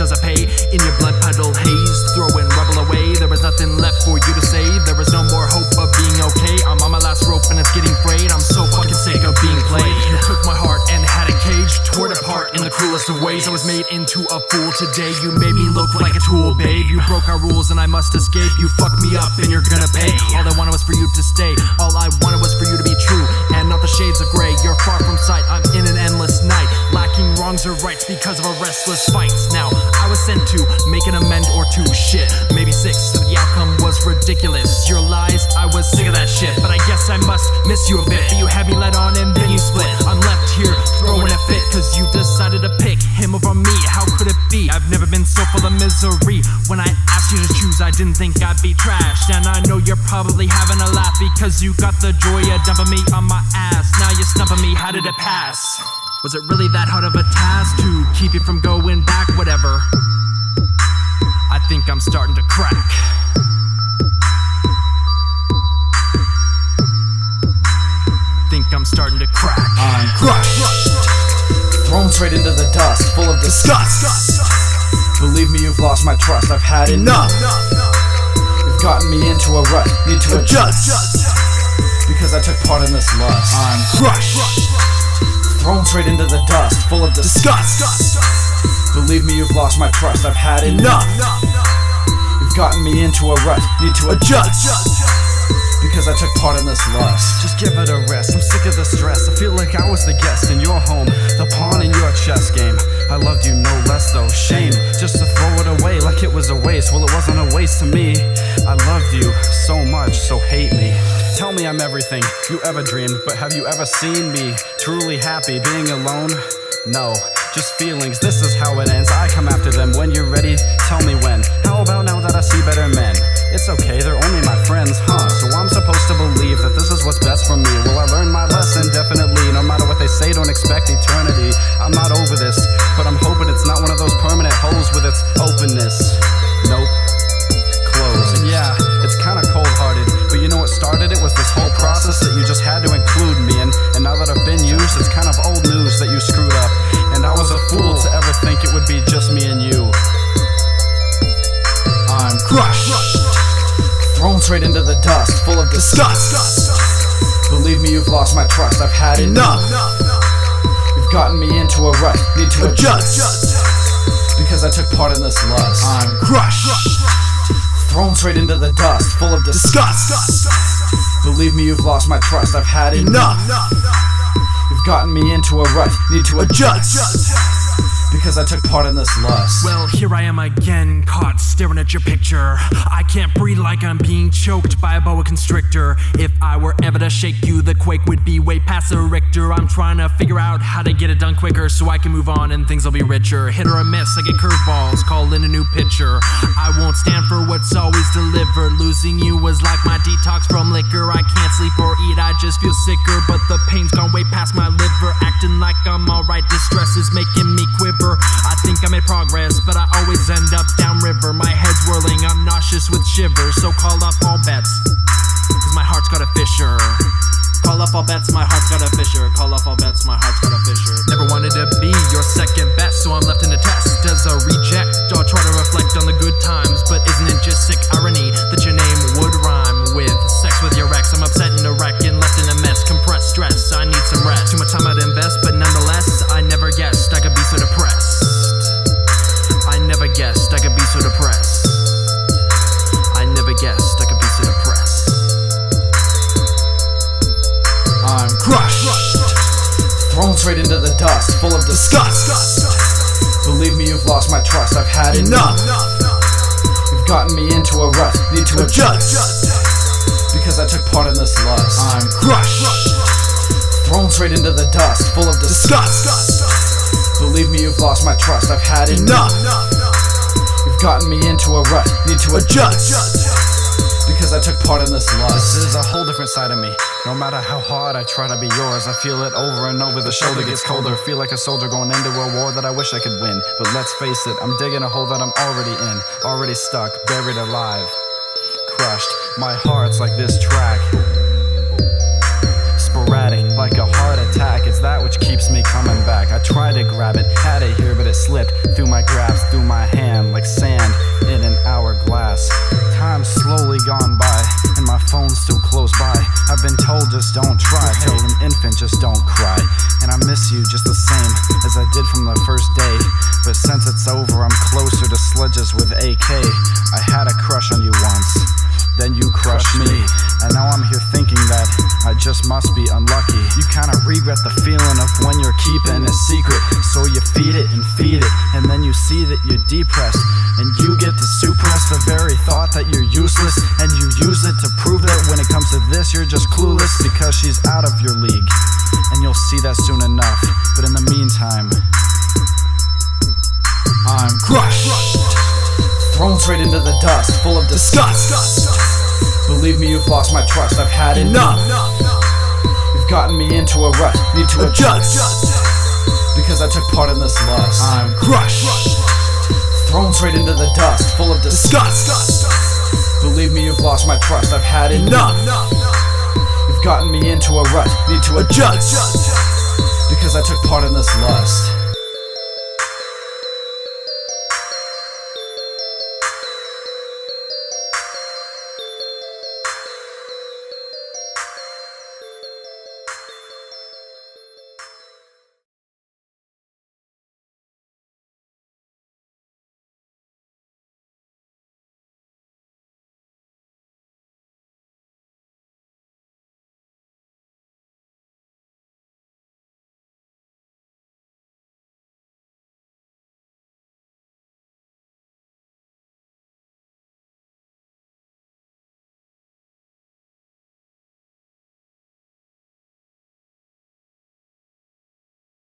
does it pay? In your blood puddle haze, throwing rubble away. There was nothing left for you to say. There was no more hope of being okay. I'm on my last rope and it's getting frayed. I'm so fucking sick of being played. You took my heart and had it caged, tore it apart in the cruelest of ways. I was made into a fool today. You made me look like a tool, babe. You broke our rules and I must escape. You fucked me up and you're gonna pay. All I wanted was for you to stay. All I wanted was for you to be true and not the shades of gray. You're far from sight. I'm in an endless night, lacking wrongs or rights because of a restless fights. Now I was sent to make an amend or two. Shit, maybe 6, so the outcome was ridiculous. Your lies, I was sick of that shit. But I guess I must miss you a bit. You had me led on and then you split. I'm left here throwing a fit cause you decided to pick him over me. How could it be? I've never been so full of misery. When I asked you to choose, I didn't think I'd be trashed. And I know you're probably having a laugh because you got the joy of dumping me on my ass. Now you're stumping me, how did it pass? Was it really that hard of a task to keep you from going back? Whatever, I think I'm starting to crack. Think I'm starting to crack. I'm crushed, thrown straight into the dust, full of disgust. Believe me, you've lost my trust, I've had enough. You've gotten me into a rut, need to adjust, because I took part in this lust. I'm crushed, thrown straight into the dust, full of disgust. Believe me, you've lost my trust, I've had enough. You've gotten me into a rut, need to adjust, because I took part in this lust. Just give it a rest, I'm sick of the stress. I feel like I was the guest in your home, the pawn in your chess game. I loved you no less though, shame just to throw it away like it was a waste. Well, it wasn't a waste to me. I loved you so much, so hate me. Tell me I'm everything you ever dreamed, but have you ever seen me truly happy being alone? No, just feelings, this is how it ends. I come after them when you're ready, tell me when. How about now that I see better men? It's okay, they're only my friends, huh? So I'm supposed to believe that this is what's best for me. Will I learn my lesson? Definitely. No matter what they say, don't expect eternity. I'm not over this, but I'm hoping it's not one of those permanent holes with its openness. Nope, closed. And yeah, it's kinda cold-hearted, but you know what started it? Was this whole process that you just had to include me in. And now that I've been used, it's kind of old news that you screwed up. And I was a fool to ever think it would be just me and you. I'm crushed, thrown straight into the dust, full of disgust. Believe me, you've lost my trust, I've had enough. You've gotten me into a rut, need to adjust, because I took part in this lust. I'm crushed, thrown straight into the dust, full of disgust. Believe me, you've lost my trust, I've had enough. You've gotten me into a rut, need to adjust, because I took part in this lust. Well, here I am again, caught staring at your picture. I can't breathe like I'm being choked by a boa constrictor. If I were ever to shake you, the quake would be way past a Richter. I'm trying to figure out how to get it done quicker so I can move on and things will be richer. Hit or a miss, I get curveballs, call in a new pitcher. I won't stand for what's always delivered. Losing you was like my detox from liquor. I can't sleep or eat, I just feel sicker. But the pain's gone way past my liver. Acting like I'm alright, distress is making me quiver. I think I made progress, but I always end up downriver. My head's whirling, I'm nauseous with shivers. So call up all bets, cause my heart's got a fissure. Call up all bets, my heart's got a fissure. Call up all bets, my heart's got a fissure. Never wanted to be your second best, so I'm left in a test as a reject. I'll try to reflect on the good times, but isn't it just sick irony that your name would rhyme with sex with your ex? I'm upset in a wreck and left in a mess. Compressed stress, I need some rest. Too much time I'd invest, but nonetheless, I never guessed I could be so depressed. I never guessed I could be so depressed. I never guessed I could be so depressed. I'm crushed, thrown straight into the dust, full of disgust. Believe me, you've lost my trust, I've had enough. You've gotten me into a rut, need to adjust, because I took part in this lust. I'm crushed, thrown straight into the dust, full of disgust. Believe me, you've lost my trust, I've had enough. You've gotten me into a rut, need to adjust, because I took part in this lust. This is a whole different side of me. No matter how hard I try to be yours, I feel it over and over. The shoulder gets colder. Feel like a soldier going into a war that I wish I could win. But let's face it, I'm digging a hole that I'm already in. Already stuck, buried alive, crushed. My heart's like this track. erratic, like a heart attack. It's that which keeps me coming back. I tried to grab it, had it here, but it slipped through my grasp, through my hand, like sand in an hourglass. Time's slowly gone by, and my phone's still close by. I've been told just don't try, told an infant just don't cry. And I miss you just the same as I did from the first day. But since it's over, I'm closer to Sledges with AK. I had a crush on you once, then you crushed me. And now I'm here thinking that I just must be unlucky. You kinda regret the feeling of when you're keeping a secret. So you feed it, and then you see that you're depressed. And you get to suppress the very thought that you're useless. And you use it to prove that when it comes to this, you're just clueless. Because she's out of your league, and you'll see that soon enough. But in the meantime, I'm crushed, thrown straight into the dust, full of disgust. Believe me, you've lost my trust, I've had enough. You've gotten me into a rut, need to adjust. Because I took part in this lust. I'm crushed, thrown straight into the dust, full of disgust. Believe me, you've lost my trust, I've had enough. You've gotten me into a rut, need to adjust. Because I took part in this lust.